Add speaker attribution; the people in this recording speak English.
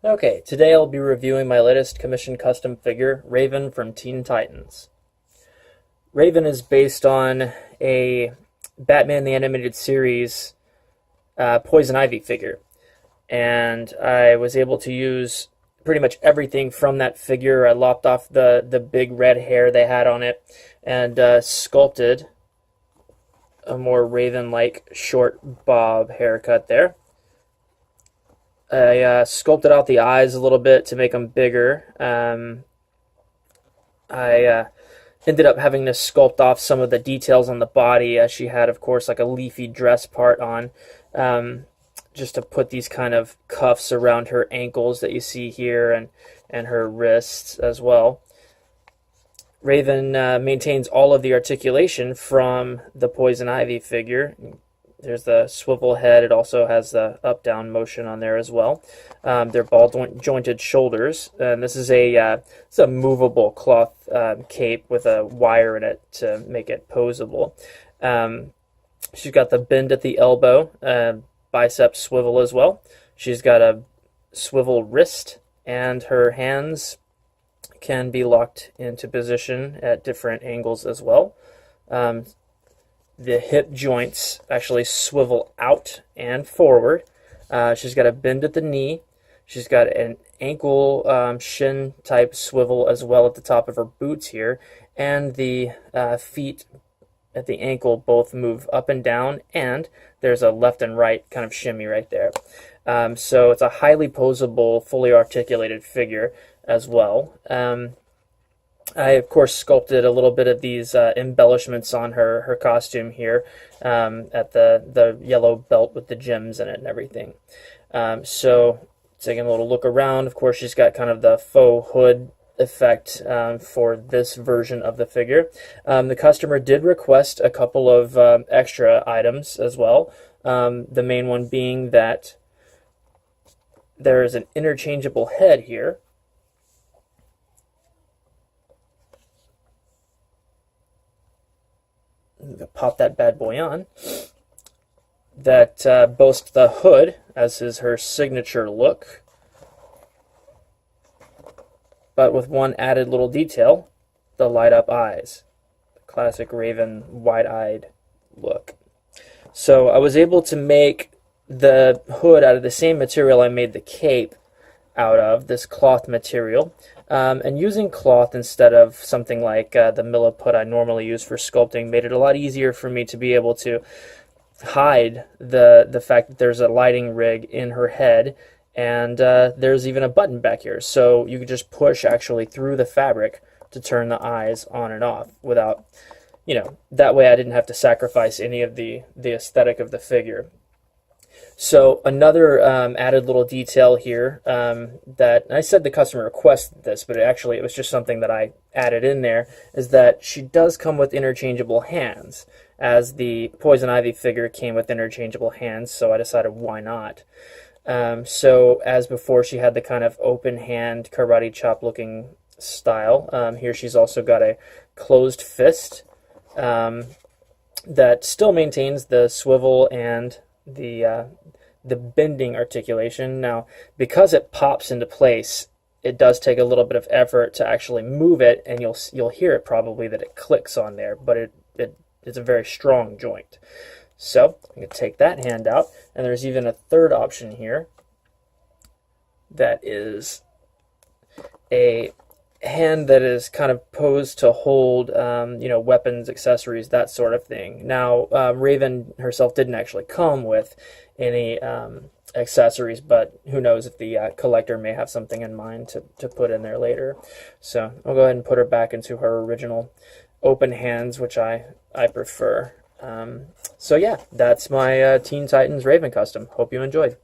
Speaker 1: Okay, today I'll be reviewing my latest commissioned custom figure, Raven from Teen Titans. Raven is based on a Batman the Animated Series Poison Ivy figure, and I was able to use pretty much everything from that figure. I lopped off the big red hair they had on it and sculpted a more Raven-like short bob haircut there. I sculpted out the eyes a little bit to make them bigger. I ended up having to sculpt off some of the details on the body, as she had, of course, like a leafy dress part on, just to put these kind of cuffs around her ankles that you see here and her wrists as well. Raven maintains all of the articulation from the Poison Ivy figure. There's the swivel head. It also has the up-down motion on there as well. They're ball-jointed shoulders. And this is it's a movable cloth cape with a wire in it to make it posable. She's got the bend at the elbow, bicep swivel as well. She's got a swivel wrist, and her hands can be locked into position at different angles as well. The hip joints actually swivel out and forward. She's got a bend at the knee. She's got an ankle shin type swivel as well at the top of her boots here. And the feet at the ankle both move up and down, and there's a left and right kind of shimmy right there. So it's a highly posable, fully articulated figure as well. I, of course, sculpted a little bit of these embellishments on her costume here at the yellow belt with the gems in it and everything. So taking a little look around, of course, she's got kind of the faux hood effect for this version of the figure. The customer did request a couple of extra items as well. The main one being that there is an interchangeable head here. Pop that bad boy on. That boasts the hood, as is her signature look, but with one added little detail, the light up eyes. The classic Raven wide-eyed look. So I was able to make the hood out of the same material I made the cape out of, this cloth material. And using cloth instead of something like the milliput I normally use for sculpting made it a lot easier for me to be able to hide the fact that there's a lighting rig in her head, and there's even a button back here. So you could just push actually through the fabric to turn the eyes on and off without, that way I didn't have to sacrifice any of the aesthetic of the figure. So another added little detail here that I said the customer requested this, but it was just something that I added in there, is that she does come with interchangeable hands, as the Poison Ivy figure came with interchangeable hands, so I decided why not. So as before, she had the kind of open hand karate chop looking style. Here she's also got a closed fist that still maintains the swivel and the bending articulation. Now, because it pops into place, it does take a little bit of effort to actually move it, and you'll hear it probably that it clicks on there, but it's a very strong joint. So I'm going to take that hand out, and there's even a third option here that is a hand that is kind of posed to hold weapons, accessories, that sort of thing. Now, Raven herself didn't actually come with any accessories, but who knows if the collector may have something in mind to put in there later. So I'll go ahead and put her back into her original open hands, which I prefer. So yeah, that's my Teen Titans Raven custom. Hope you enjoyed.